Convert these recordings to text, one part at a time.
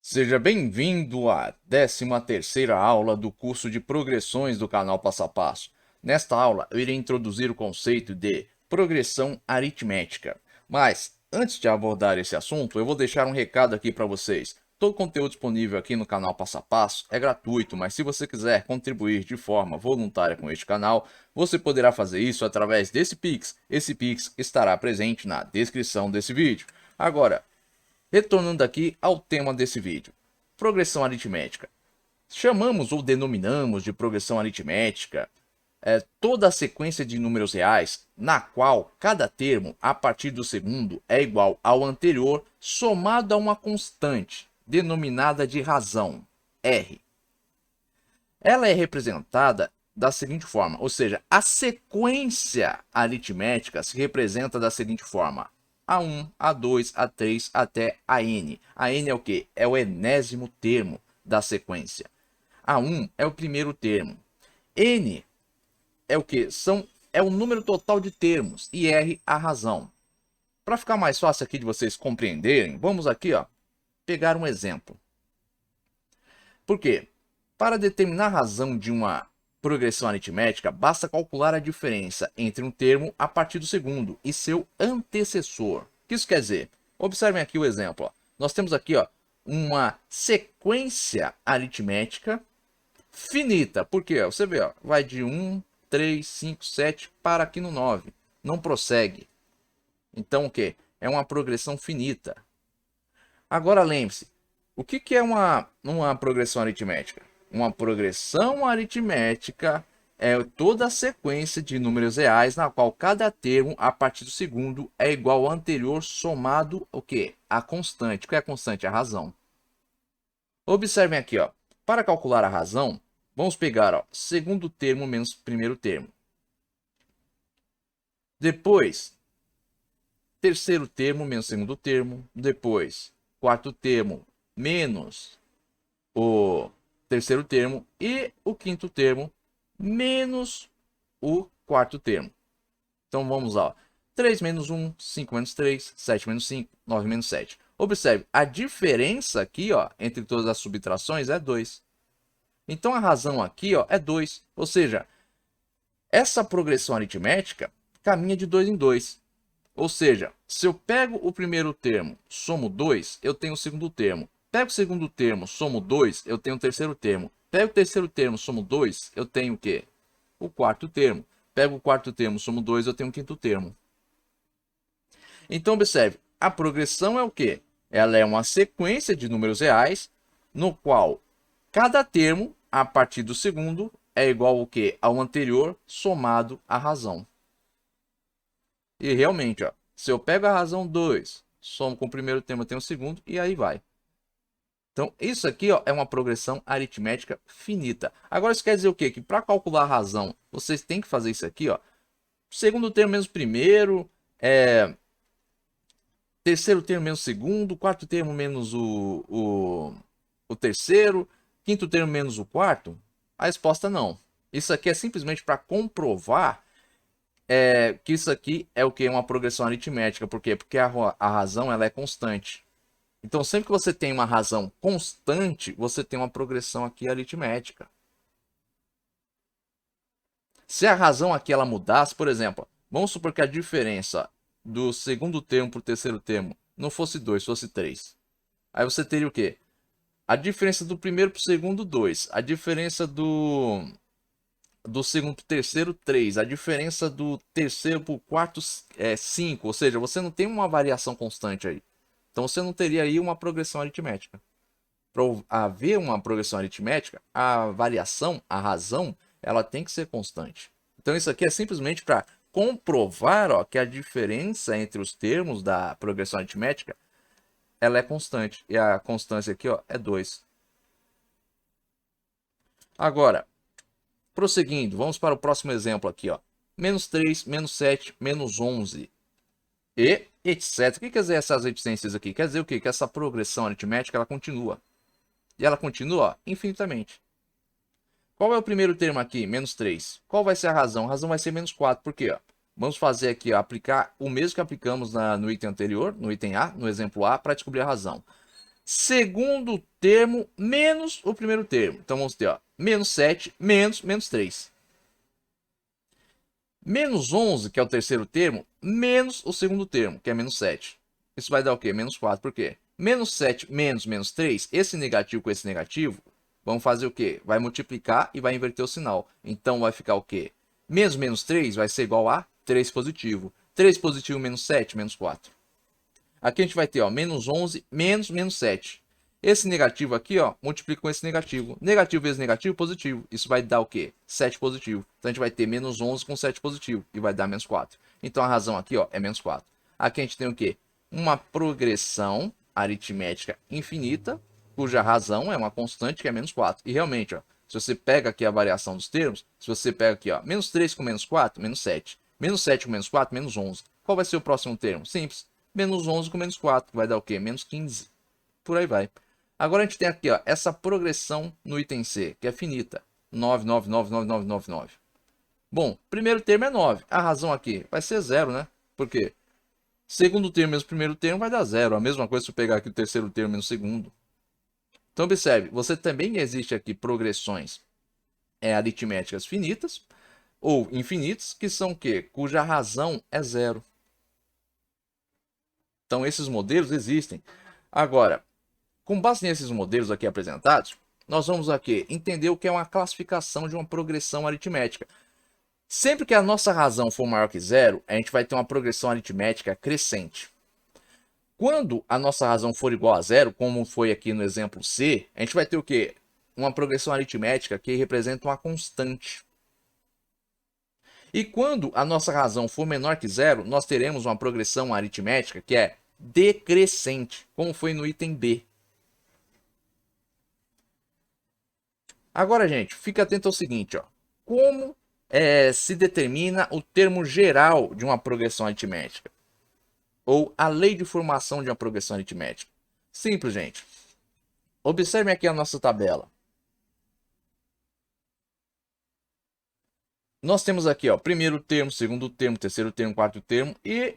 Seja bem-vindo à 13ª aula do curso de progressões do canal Passo a Passo. Nesta aula, eu irei introduzir o conceito de progressão aritmética. Mas, antes de abordar esse assunto, eu vou deixar um recado aqui para vocês. Todo o conteúdo disponível aqui no canal Passo a Passo é gratuito, mas se você quiser contribuir de forma voluntária com este canal, você poderá fazer isso através desse Pix. Esse Pix estará presente na descrição desse vídeo. Agora, retornando aqui ao tema desse vídeo, progressão aritmética. Chamamos ou denominamos de progressão aritmética toda a sequência de números reais na qual cada termo a partir do segundo é igual ao anterior somado a uma constante denominada de razão, R. Ela é representada da seguinte forma, ou seja, a sequência aritmética se representa da seguinte forma: A1, A2, A3 até a N. A N é o quê? É o enésimo termo da sequência. A1 é o primeiro termo. N é o quê? É o número total de termos e R a razão. Para ficar mais fácil aqui de vocês compreenderem, vamos aqui pegar um exemplo. Por quê? Para determinar a razão de uma progressão aritmética, basta calcular a diferença entre um termo a partir do segundo e seu antecessor. O que isso quer dizer? Observem aqui o exemplo. Nós temos aqui uma sequência aritmética finita. Por quê? Você vê, vai de 1, 3, 5, 7 para aqui no 9. Não prossegue. Então o que? É uma progressão finita. Agora lembre-se, o que é uma progressão aritmética? Uma progressão aritmética é toda a sequência de números reais na qual cada termo a partir do segundo é igual ao anterior somado o quê? A constante. O que é a constante? A razão. Observem aqui, para calcular a razão, vamos pegar segundo termo menos primeiro termo. Depois, terceiro termo menos segundo termo. Depois, quarto termo menos o terceiro termo e o quinto termo menos o quarto termo. Então vamos lá. 3 menos 1, 5 menos 3, 7 menos 5, 9 menos 7. Observe, a diferença aqui entre todas as subtrações é 2. Então a razão aqui é 2. Ou seja, essa progressão aritmética caminha de 2 em 2. Ou seja, se eu pego o primeiro termo, somo 2, eu tenho o segundo termo. Pego o segundo termo, somo 2, eu tenho o terceiro termo. Pego o terceiro termo, somo 2, eu tenho o quê? O quarto termo. Pego o quarto termo, somo 2, eu tenho o quinto termo. Então, observe, a progressão é o quê? Ela é uma sequência de números reais, no qual cada termo, a partir do segundo, é igual ao quê? Ao anterior, somado à razão. E realmente, se eu pego a razão 2, somo com o primeiro termo, eu tenho o segundo, e aí vai. Então, isso aqui é uma progressão aritmética finita. Agora, isso quer dizer o quê? Que para calcular a razão, vocês têm que fazer isso aqui, segundo termo menos primeiro, terceiro termo menos segundo, quarto termo menos o terceiro, quinto termo menos o quarto? A resposta não. Isso aqui é simplesmente para comprovar que isso aqui é o que? Uma progressão aritmética. Por quê? Porque a razão ela é constante. Então, sempre que você tem uma razão constante, você tem uma progressão aqui aritmética. Se a razão aqui ela mudasse, por exemplo, vamos supor que a diferença do segundo termo para o terceiro termo não fosse 2, fosse 3. Aí você teria o quê? A diferença do primeiro para o segundo, 2. A diferença do segundo para o terceiro, 3. A diferença do terceiro para o quarto, 5. Ou seja, você não tem uma variação constante aí. Então você não teria aí uma progressão aritmética. Para haver uma progressão aritmética, a variação, a razão, ela tem que ser constante. Então isso aqui é simplesmente para comprovar que a diferença entre os termos da progressão aritmética ela é constante. E a constância aqui é 2. Agora, prosseguindo, vamos para o próximo exemplo aqui. Menos 3, menos 7, menos 11 e etc. O que quer dizer essas reticências aqui? Quer dizer o quê? Que essa progressão aritmética ela continua. E ela continua infinitamente. Qual é o primeiro termo aqui? Menos 3. Qual vai ser a razão? A razão vai ser menos 4. Por quê? Vamos fazer aqui, aplicar o mesmo que aplicamos no item anterior, no item A, no exemplo A, para descobrir a razão. segundo termo menos o primeiro termo. Então vamos ter, ó, menos 7 menos 3. Menos 11, que é o terceiro termo, menos o segundo termo, que é menos 7. Isso vai dar o quê? Menos 4. Por quê? Menos 7 menos 3, esse negativo com esse negativo, vamos fazer o quê? Vai multiplicar e vai inverter o sinal. Então vai ficar o quê? Menos 3 vai ser igual a 3 positivo. 3 positivo menos 7, menos 4. Aqui a gente vai ter, ó, menos 11 menos 7. Esse negativo aqui, ó, multiplica com esse negativo. Negativo vezes negativo, positivo. Isso vai dar o quê? 7 positivo. Então a gente vai ter menos 11 com 7 positivo. E vai dar menos 4. Então a razão aqui, ó, é menos 4. Aqui a gente tem o quê? Uma progressão aritmética infinita, cuja razão é uma constante que é menos 4. E realmente, ó, se você pega aqui a variação dos termos, se você pega aqui, ó, menos 3 com menos 4, menos 7. Menos 7 com menos 4, menos 11. Qual vai ser o próximo termo? Simples. Menos 11 com menos 4, vai dar o quê? Menos 15. Por aí vai. Agora a gente tem aqui, ó, essa progressão no item C, que é finita. 9, 9, 9, 9, 9, 9, 9. Bom, primeiro termo é 9. A razão aqui vai ser 0, né? Por quê? Segundo termo menos primeiro termo vai dar 0. A mesma coisa se eu pegar aqui o terceiro termo menos segundo. Então observe, você também existe aqui progressões aritméticas finitas ou infinitas, que são o quê? Cuja razão é 0. Então esses modelos existem. Agora, com base nesses modelos aqui apresentados, nós vamos aqui entender o que é uma classificação de uma progressão aritmética. Sempre que a nossa razão for maior que 0, a gente vai ter uma progressão aritmética crescente. Quando a nossa razão for igual a 0, como foi aqui no exemplo C, a gente vai ter o quê? Uma progressão aritmética que representa uma constante. E quando a nossa razão for menor que 0, nós teremos uma progressão aritmética que é decrescente, como foi no item B. Agora, gente, fica atento ao seguinte, ó. Como se determina o termo geral de uma progressão aritmética? Ou a lei de formação de uma progressão aritmética? Simples, gente. Observem aqui a nossa tabela. Nós temos aqui, ó, primeiro termo, segundo termo, terceiro termo, quarto termo e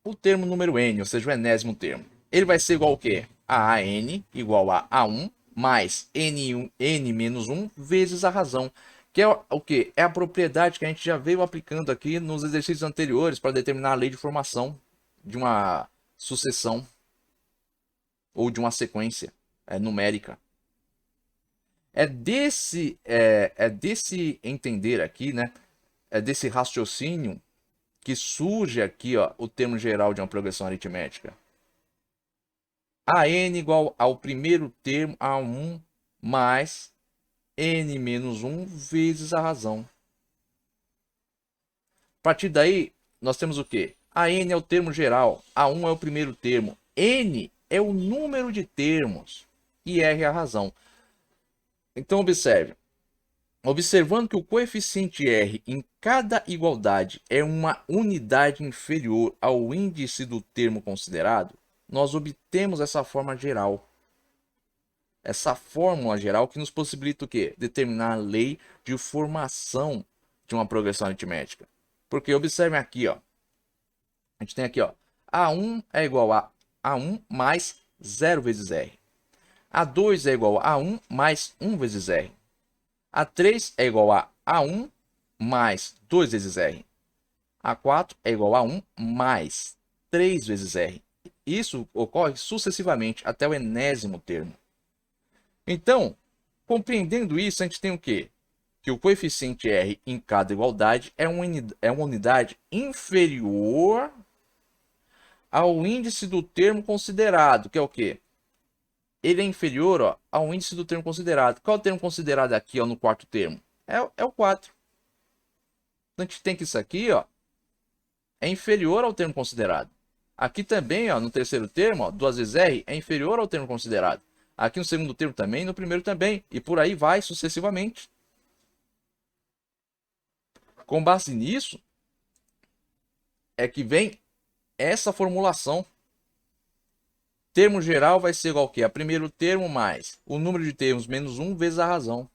o termo número n, ou seja, o enésimo termo. Ele vai ser igual ao quê? A AN igual a A1 mais N menos 1 vezes a razão. Que é o quê? É a propriedade que a gente já veio aplicando aqui nos exercícios anteriores para determinar a lei de formação de uma sucessão ou de uma sequência numérica. É desse entender aqui, né? É desse raciocínio que surge aqui, ó, o termo geral de uma progressão aritmética. AN igual ao primeiro termo A1 mais N menos 1 vezes a razão. A partir daí, nós temos o quê? AN é o termo geral, A1 é o primeiro termo, N é o número de termos e R é a razão. Então, observe. Observando que o coeficiente R em cada igualdade é uma unidade inferior ao índice do termo considerado, nós obtemos essa forma geral. Essa fórmula geral que nos possibilita o quê? Determinar a lei de formação de uma progressão aritmética. Porque observem aqui, ó. A gente tem aqui, ó. A1 é igual a A1 mais 0 vezes R. A2 é igual a A1 mais 1 vezes R. A3 é igual a A1 mais 2 vezes R. A4 é igual a 1 mais 3 vezes R. Isso ocorre sucessivamente até o enésimo termo. Então, compreendendo isso, a gente tem o quê? Que o coeficiente R em cada igualdade é uma unidade inferior ao índice do termo considerado, que é o quê? Ele é inferior, ó, ao índice do termo considerado. Qual é o termo considerado aqui, ó, no quarto termo? É o 4. Então, a gente tem que isso aqui, ó, é inferior ao termo considerado. Aqui também, ó, no terceiro termo, ó, 2 vezes R é inferior ao termo considerado. Aqui no segundo termo também, no primeiro também. E por aí vai sucessivamente. Com base nisso, é que vem essa formulação. Termo geral vai ser igual ao quê? A primeiro termo mais o número de termos menos 1 vezes a razão.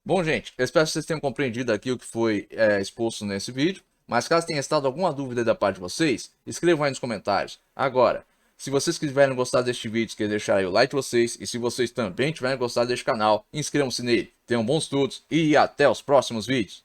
Bom, gente, eu espero que vocês tenham compreendido aqui o que foi exposto nesse vídeo. Mas caso tenha estado alguma dúvida da parte de vocês, escrevam aí nos comentários. Agora, Se vocês tiverem gostado deste vídeo, quer deixar aí o like de vocês. E se vocês também tiverem gostado deste canal, inscrevam-se nele. Tenham bons estudos e até os próximos vídeos.